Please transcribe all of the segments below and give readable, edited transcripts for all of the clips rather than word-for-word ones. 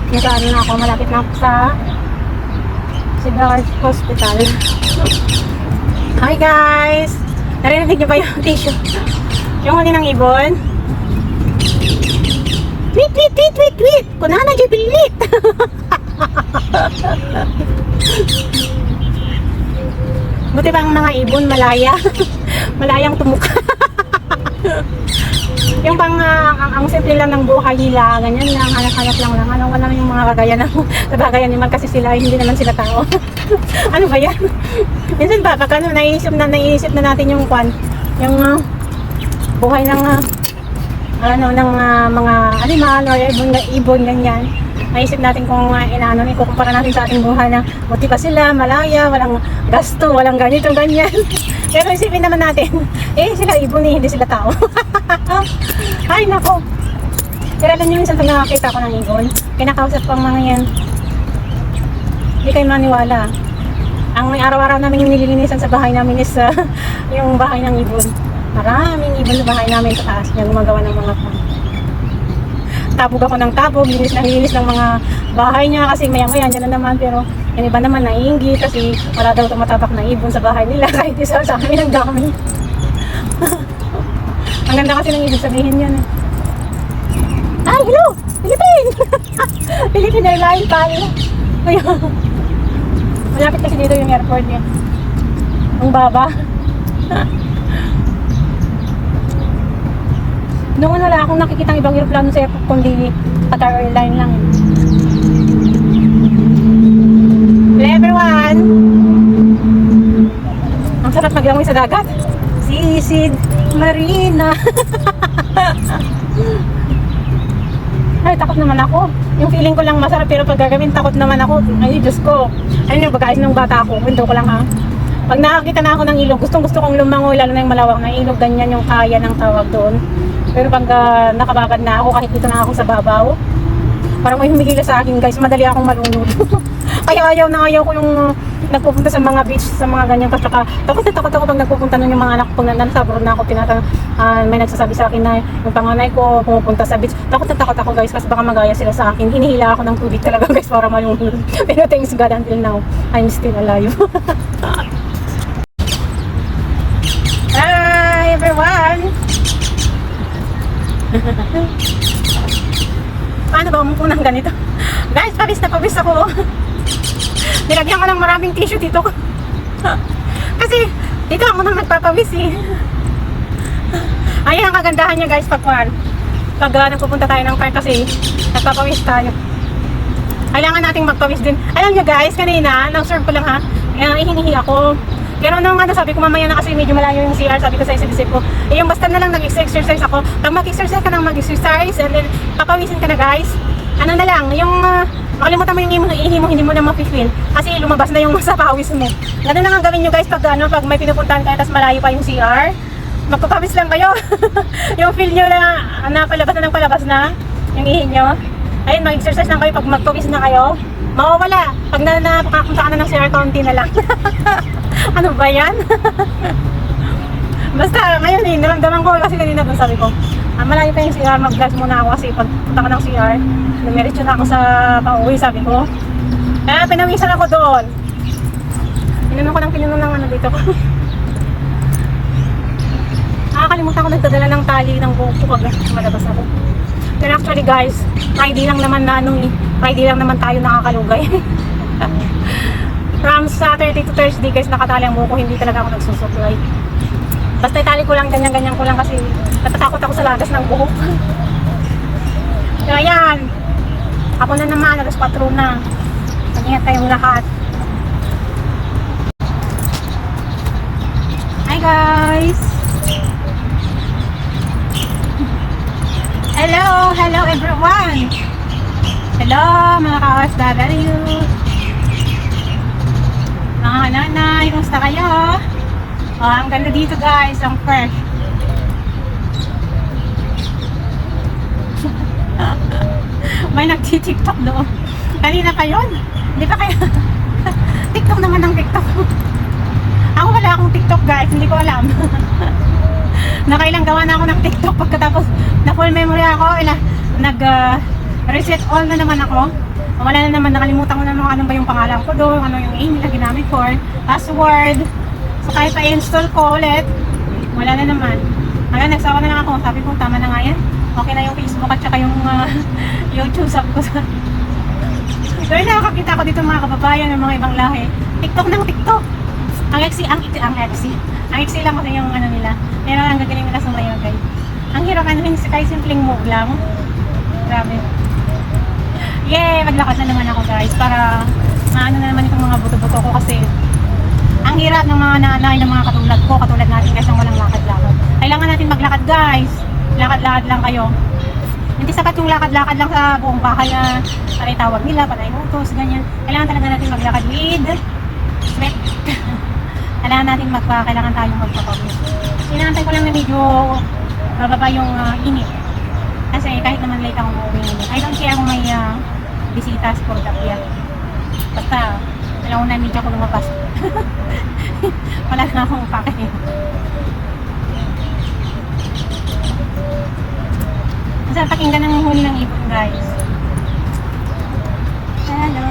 Nasa ano na ako, malapit na ako sa Cedar Hospital. Hi guys! Narinig niyo ba yung tissue? Yung huli ng ibon? Tweet, tweet, tweet, tweet, tweet! Kunana, jibilit! Buti ba ang mga ibon malaya? Malayang tumuka. Yung pang ang simple lang ng buhay nila, ganyan lang, hanap-hanap lang lang. Ano, wala yung mga kagaya ng kagaya ni Mal kasi sila, hindi naman sila tao. Ano ba yan? Minsan ba, pag ano, naiisip na natin yung yung buhay ng ng mga animal or ibon ganyan. Naisip natin kung inaano, ikukumpara natin sa ating buhay na buti pa sila, malaya, walang gasto, walang ganito, ganyan. Pero isipin naman natin, sila ibon hindi sila tao. Ay, nako. Pero alam niyo, minsan pag nakakita ko ng ibon, kinakausap ko ang mga yan. Hindi kayo maniwala. Ang araw-araw namin yung nililinisan sa bahay namin is yung bahay ng ibon. Maraming ibon sa bahay namin sa taas. Yung gumagawa ng mga tabog ako ng tabog, linis ng mga bahay niya kasi maya-maya dyan na naman, pero yung iba naman naiinggit kasi wala daw tumatabak na ibon sa bahay nila kahit isa sa amin ang dami. Ang ganda kasi ng ibig sabihin yan. Ay, hello! Philippine! Philippine Airlines tayo. Malapit kasi dito yung airport niya. Ang baba. Noon wala akong nakikita ibang aeroplano sa airport kundi Qatar Airlines lang. Hello everyone! Ang sarap maglangoy sa dagat. Sisid Marina. Ay, takot naman ako. Yung feeling ko lang masarap pero pag gagawin takot naman ako. Ay, Diyos ko. Ayun yung pagkais ng bata ako. Window ko lang ha. Pag nakakita na ako ng ilog, gustong kong lumangoy, lalo na yung malawak na ilog, ganyan yung kaya ng tawag doon. Pero pag nakababad na ako, kahit dito na ako sa babaw, parang may humigila sa akin guys, madali akong malunod. Kaya ayaw ko yung nagpupunta sa mga beach, sa mga ganyan. Kasi takot ako pag nagpupunta nun yung mga anak ko, pag nasa abroad na ako, may nagsasabi sa akin na yung panganay ko pumupunta sa beach. Takot ako guys, kasi baka magaya sila sa akin. Hinihila ako ng tubig talaga guys para malunod. Pero thanks God until now, I'm still alive. Hi everyone! Paano ba umupo ng ganito? Guys, pawis na pawis ako. Nilagyan ko ng maraming tissue dito. Kasi dito ako nang nagpapawis eh. Ayan ang kagandahan niya guys pag nagpupunta tayo ng park kasi nagpapawis tayo. Kailangan nating magpawis din. Alam niyo guys, kanina, nang-serve ko lang ha, ihinihi ako. Pero nung sabi ko mamaya na kasi medyo malayo yung CR, sabi ko sa isip ko, yung basta na lang nag-exercise ako. Pag mag-exercise ka nang mag-exercise and then papawisin ka na guys, ano na lang, yung makalimutan mo yung ihi mo, hindi mo na mapifeel kasi lumabas na yung sa pawis mo. Ganun lang ang gawin nyo guys pag may pinupuntahan kayo tapos malayo pa yung CR, magpapawis lang kayo. Yung feel nyo na palabas na yung ihi nyo. Ayun, mag-exercise lang kayo pag magpawis na kayo. Mawawala. Pag napakapunta ka na ng CR, konti na lang. Ano ba yan? Basta ngayon naramdaman ko kasi kanina doon sabi ko malayo pa yung CR, mag-vlog muna ako kasi pag punta ka ng CR dumiretso na ako sa pauwi sabi ko. Kaya pinawisan ako doon. Pinuno ko ng dito ko. Nakakalimutan ko nagdadala ng tali ng buhok ko pag malabas ako. Pero actually guys, Friday lang naman Friday lang naman tayo nakakalugay. From Saturday to Thursday guys, nakatali ang buhok ko, hindi talaga ako nagsusupply. Basta itali ko lang, ganyan ko lang kasi natatakot ako sa lagas ng buhok. So ayan, ako na naman, alas 4 na. Mag-ingat kayong lahat. Hi guys! Hello everyone! Hello mga ka-OFW! Mga nanay, kumusta kayo? Ang ganda dito guys, ang fresh. May nagti-tiktok doon. Kanina pa yun? Hindi pa kayo? TikTok naman ang TikTok. Ako wala akong TikTok guys, hindi ko alam. Nakailang gawa na ako ng TikTok pagkatapos na full memory ako, nag reset all na naman ako. Wala na naman, nakalimutan ko na naman ano ba yung pangalan ko doon, ano yung email na ginamit ko, password. So kahit pa-install ko ulit, wala na naman. Hanggang nagsawa na lang ako, sabi ko tama na nga yan. Okay na yung Facebook at saka yung YouTube, sabi ko sa... So yun, nakakakita ko dito mga kababayan ng mga ibang lahi. TikTok ng TikTok. Ang XC lang kasi yung ano nila. Pero ang gagaling nila sa mayo guys. Ang hirap ano yung kahit simpleng move lang. Grabe. Yay! Maglakad na naman ako guys para maano na naman itong mga buto-buto ko kasi ang hirap ng mga nanay ng mga katulad ko, katulad natin guys, ang walang lakad-lakad. Kailangan natin maglakad guys. Lakad-lakad lang kayo. Hindi sapat yung lakad-lakad lang sa buong bahay na ano yung tawag nila, panay utos, ganyan. Kailangan talaga natin maglakad with sweat. Kailangan tayong magpapagod. Inaantay ko lang na medyo bababa yung init. Kasi kahit naman late ako uuwi nila. I don't care kung may bisitas for the pier. Basta, alam ko na medyo ako lumabas. Wala na akong pakay. Masarap pakinggan ng huli ng ibon guys. Hello.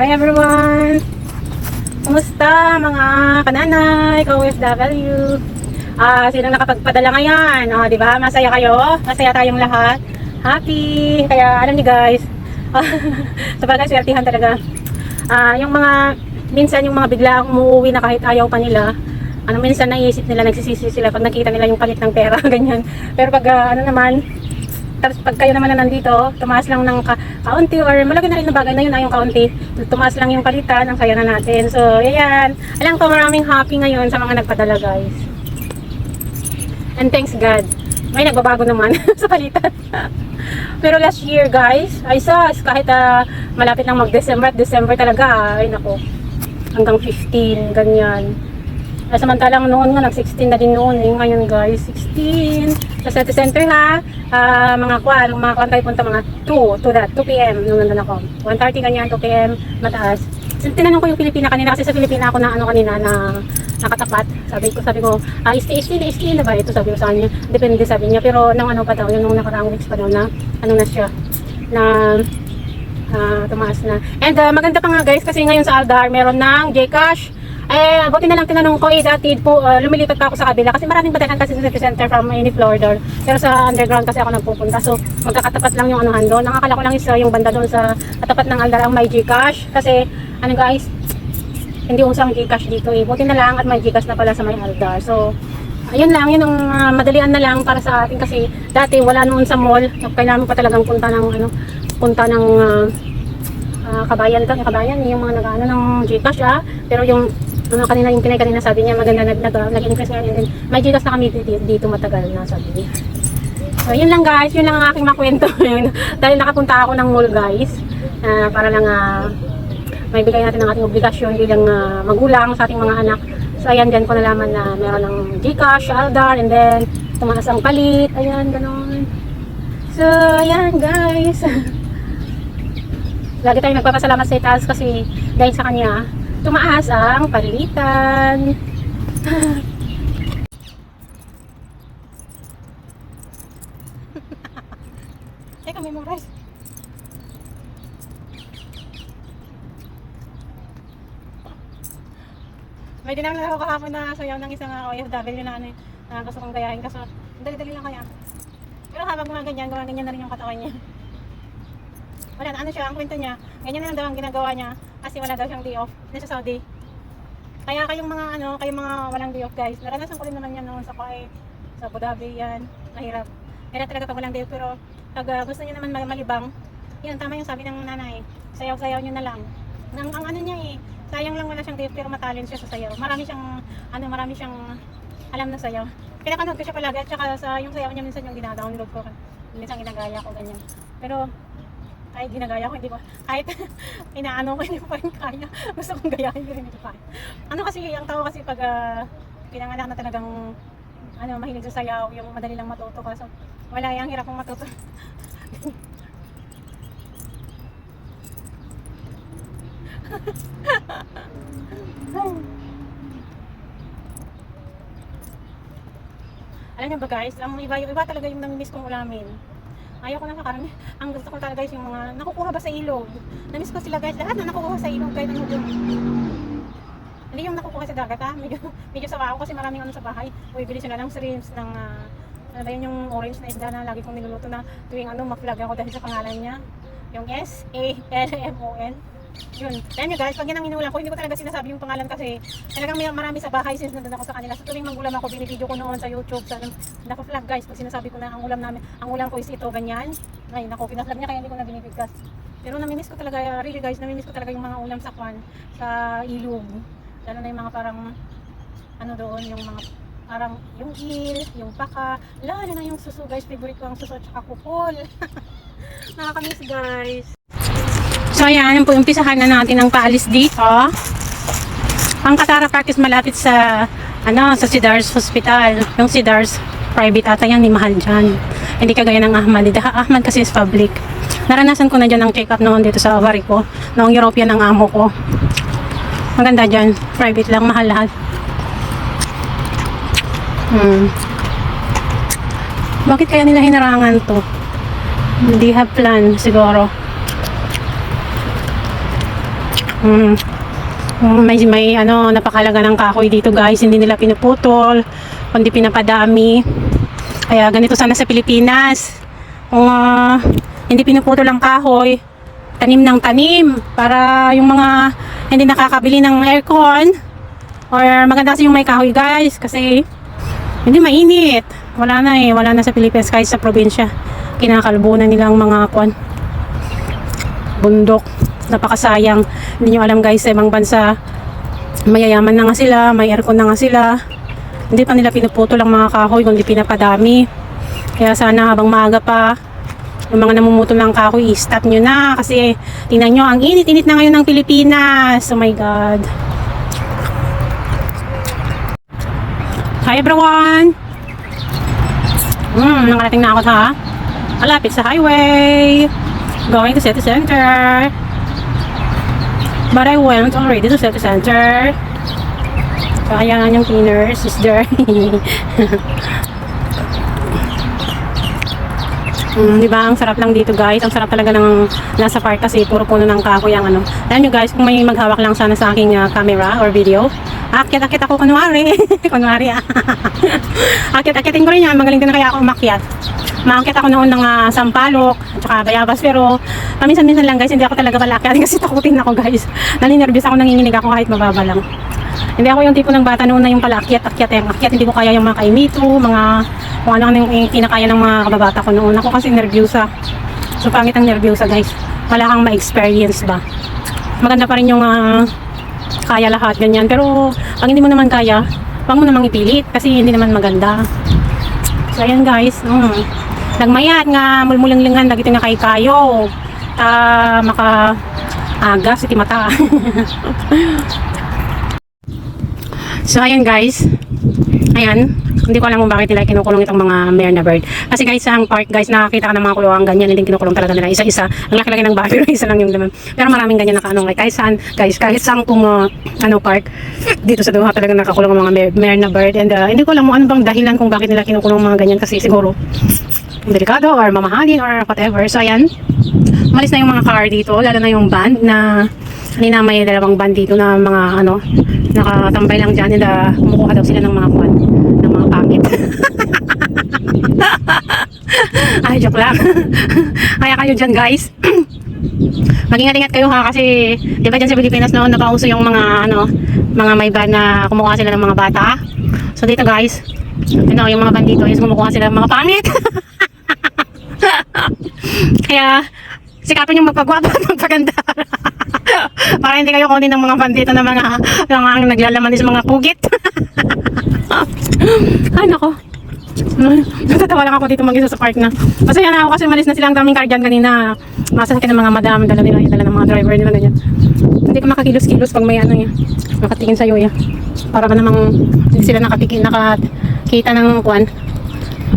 Hi everyone! Kumusta mga kananay, ka-OFW? Sino nakapagpadala ngayon? Di ba? Masaya kayo? Masaya tayong lahat. Happy! Kaya alam niyo guys, sa bagay swertihan talaga. Yung mga, minsan yung mga bigla umuwi na kahit ayaw pa nila, minsan naisip nila, nagsisisi sila pag nakita nila yung palit ng pera, ganyan. Pero pag naman, tapos pag kayo naman na nandito, tumaas lang ng kaunti or malaki na rin na bagay na yun, yung kaunti, tumaas lang yung palitan, ang saya na natin. So, ayan. Alam ko maraming happy ngayon sa mga nagpadala guys. And thanks God, may nagbabago naman sa palitan. Pero last year guys, ay sas, kahit malapit lang mag-December at December talaga, ay nako, hanggang 15, ganyan. Samantalang noon nga, nag-16 na din noon. Ngayon guys, 16. Sa city center ha, mga kwan tayo punta mga 2 p.m. nung nandun ako. 1:30 ganyan, 2 p.m. mataas. So, tinanong ko yung Pilipina kanina kasi sa Pilipina ako na kanina na nakatapat. Sabi ko, stay na ba ito? Sabi ko sa kanya. Depende sabi niya. Pero nung ano pa daw, yung nung nakaraang weeks pa daw na, na siya, na tumaas na. And maganda pa nga guys kasi ngayon sa Aldar, meron ng Gcash. Buti na lang tinanong ko dati po, lumilipat pa ako sa kabila kasi maraming batayan kasi sa city center from any floor door. Pero sa underground kasi ako nagpupunta. So, magkakatapat lang yung anuhan doon. Nakakala ko lang isa yung banda doon sa katapat ng Aldar ang may Gcash. Kasi, guys, hindi usang Gcash dito Buti na lang at may Gcash na pala sa may Aldar. So, ayun lang, yun ang madalian na lang para sa atin kasi dati wala noon sa mall. Kailangan pa talagang punta ng kabayan yung mga nag-ano ng Gcash pero yung kanina yung pinay kanina sabi niya maganda nag-increase ngayon and then may Gcash na kami dito matagal na sabi niya. So yun lang guys, yun lang ang aking makwento dahil nakapunta ako ng mall guys para lang may bigay natin ang ating obligasyon bilang magulang sa ating mga anak. So ayan, dyan ko nalaman na meron ng Gcash, Aldar, and then tumaas ang palit, ayan, ganon. So ayan guys. Lagi tayong nagpapasalamat sa itaas kasi dahil sa kanya, tumaas ang palitan. Teka, memorize. May dinang ako kahapon na sayaw ng isang OFW na gusto kong gayahin kaso dali-dali lang kaya. Pero habang ganyan na rin yung katawan niya. Wala na siya, ang kwento niya, ganyan na lang daw ang ginagawa niya kasi wala daw siyang day off na sa Saudi. Kaya kayong mga walang day off guys, naranasan ko rin naman yan noon sa Kuwait, sa Abu Dhabi yan, mahirap. Kaya talaga pag walang day off pero pag gusto niyo naman malibang, yun tama yung sabi ng nanay, sayaw-sayaw niyo na lang. Ang ano niya sayang lang wala siyang day off pero matalent siya sa sayaw. Marami siyang alam na sayaw. Pinapanood ko siya palagi at saka yung sayaw niya minsan yung dinadownload ko, minsan ginagaya ko ganyan. Pero kahit ginagaya ko, hindi ko, kahit inaano ko, hindi ko pa rin kaya. Gusto kong gayahin ko rin ito pa. Kasi, ang tao kasi pag pinanganak na talagang mahilig sa sayaw, yung madali lang matuto ka. So, wala yung hirap kong matuto. Alam niyo ba guys, ang iba talaga yung namimiss kong ulamin. Ayaw ko na sa karne. Ang gusto ko talaga guys yung mga nakukuha ba sa ilog. Namiss ko sila guys. Lahat na nakukuha sa ilog kahit ano doon. Hindi yung nakukuha sa dagat ha. Medyo sawa ako kasi maraming ano sa bahay. Uy, bili sila ng shrimps, ng ano ba yun yung orange na isda na lagi kong niluluto na tuwing ano ma-flag ako dahil sa pangalan niya. Yung S-A-L-M-O-N. Yun. Ayan nyo guys, pag yan ang inulam ko, hindi ko talaga sinasabi yung pangalan kasi talagang marami sa bahay since nandun ako sa kanila. So tuwing mag-ulam ako, binibideo ko noon sa YouTube, sa naka-flag guys, pag sinasabi ko na ang ulam namin, ang ulam ko is ito, ganyan. Ay, naku, pinaflag niya kaya hindi ko na binibigkas. Pero namimiss ko talaga, really guys, namimiss ko talaga yung mga ulam sa kwan, sa ilog. Lalo na yung mga parang, ano doon, yung mga parang, yung eel, yung paka, lalo na yung suso guys, favorite ko ang suso at saka kupol. Nakakamiss guys. So ayan, umpisahan na natin ang paalis dito. Ang Katara Park is malapit sa sa Cedars Hospital. Yung Cedars private ata yan, ni mahal dyan. Hindi kagaya ng Ahmad. Ahmad kasi is public. Naranasan ko na dyan ang check-up noon dito sa ovary ko. Noong European ang amo ko. Maganda dyan. Private lang, mahal lahat. Bakit kaya nila hinarangan to? Hindi have plan siguro. May napakalaga ng kahoy dito guys, hindi nila pinuputol kundi pinapadami, kaya ganito sana sa Pilipinas kung hindi pinuputol ang kahoy, tanim ng tanim para yung mga hindi nakakabili ng aircon or maganda kasi yung may kahoy guys kasi hindi mainit, wala na sa Pilipinas kahit sa probinsya kinakalbo na nilang mga bundok. Napakasayang. Hindi nyo alam guys, sa ibang bansa mayayaman na nga sila, may aircon na nga sila, hindi pa nila pinuputol ang mga kahoy kundi pinapadami. Kaya sana habang maaga pa yung mga namumutol ng kahoy, i-stop nyo na kasi tingnan nyo, ang init-init na ngayon ng Pilipinas. Oh my god. Hi everyone. Nakarating na ako malapit sa highway, going to city center. But I went already to city center. Kaya nga yung cleaners is there. Diba? Ang sarap lang dito guys. Ang sarap talaga ng nasa park kasi puro puno ng kahoy ang ano. Alam nyo guys, kung may maghawak lang sana sa aking camera or video, akit ako kunwari. Kunwari akit-akitin ko rin yan. Magaling din na kaya ako umakyat. Maangkit ako noon ng Sampalok at saka Bayabas, pero paminsan-minsan lang guys, hindi ako talaga malakit kasi takutin ako guys. Naninervous ako, nanginginig ako kahit mababa lang. Hindi ako yung tipo ng bata noon na yung pala akyat, hindi ko kaya yung mga kaimito, mga kung ano yung kinakaya ng mga kababata ko noon. Ako kasi nervyosa. So pangit ang nervyosa guys. Wala kang ma-experience ba. Maganda pa rin yung kaya lahat, ganyan. Pero pag hindi mo naman kaya, wag mo namang ipilit kasi hindi naman maganda. So ayan guys, nagmayat nga mulmulanglingan lagi nga kay kayo maka aga si timata. So ayan guys, ayan, hindi ko alam kung bakit nila kinukulong itong mga Myrna bird kasi guys sa park guys nakakita ka ng mga kulungan ganyan, hindi kinukulong talaga nila isa-isa, ang laki-laki ng bahay pero isa lang yung laman, pero maraming ganyan nakaanong kahit saan guys, kahit saan kung park dito sa Doha talaga nakakulong ang mga Myrna bird and hindi ko alam mo ano bang dahilan kung bakit nila kinukulong mga ganyan kasi siguro delikado or mamahalin or whatever. So ayan, umalis na yung mga car dito, lalo na yung band na kanina may dalawang band dito na mga nakatambay lang dyan and kumukuha daw sila ng mga ng mga pangit. Ay, joke lang. Kaya kayo dyan guys, mag-ingat-ingat kayo kasi di ba dyan sa Pilipinas noon napauso yung mga may band na kumukuha sila ng mga bata. So dito guys, yung mga band dito is kumukuha sila ng mga pangit. Kaya sikapin yung magpagwapa at magpaganda para hindi kayo kunin ng mga bandito na mga naglalaman sa mga pugit. Ay nako, natatawa lang ako dito mag-isa sa park na masaya na ako kasi malis na silang daming car dyan kanina. Masasakyan ng mga madam, dala ng mga driver nila ganyan. Hindi ko makakilos-kilos pag may nakatingin sa'yo para ba namang hindi sila nakakita ng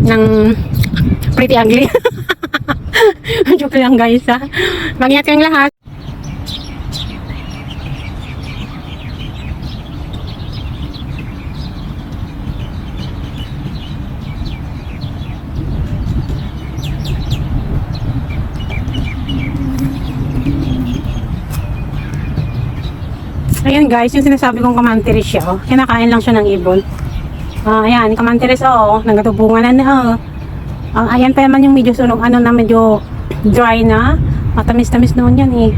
ng pretty ugly. Joke lang guys mag-ingat kayong lahat. Ayan guys, yung sinasabi kong kamantiris siya, oh. Kinakain lang siya ng ibon. Ayan, kamantiris, oh. Nagatubungan na, oh. Ayan pa naman yung medyo sunog, ano na medyo dry na. Matamis-tamis noon yan, eh.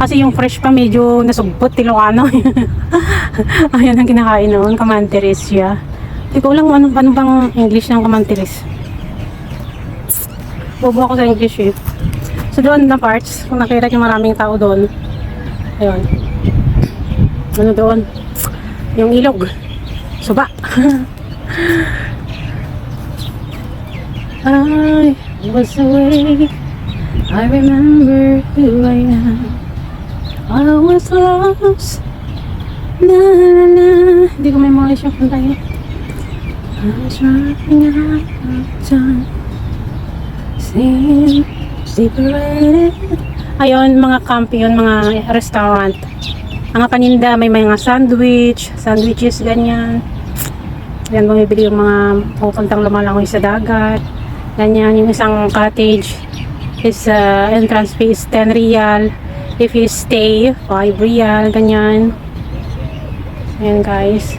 Kasi yung fresh pa medyo nasugbot, Ilocano. Ayan ang kinakain noon, kamantiris siya. Hindi ko alam ano bang English ng kamantiris. Bobo ako sa English, eh. So doon na parts, kung nakita yung maraming tao doon. Ayun. Ano doon? Yung ilog. Suba. I was awake. I remember who I am. I was lost. Na na na. Hindi ko memorize yung kanta yun. I was running out of time. Singing, separated. Ayun, mga camp yun, mga restaurant. Mga paninda, may mga sandwiches, ganyan. Yan, bumibili yung mga pupuntang lumalangoy sa dagat. Ganyan, yung isang cottage is entrance fee is 10 real. If you stay, 5 real, ganyan. Ayan guys.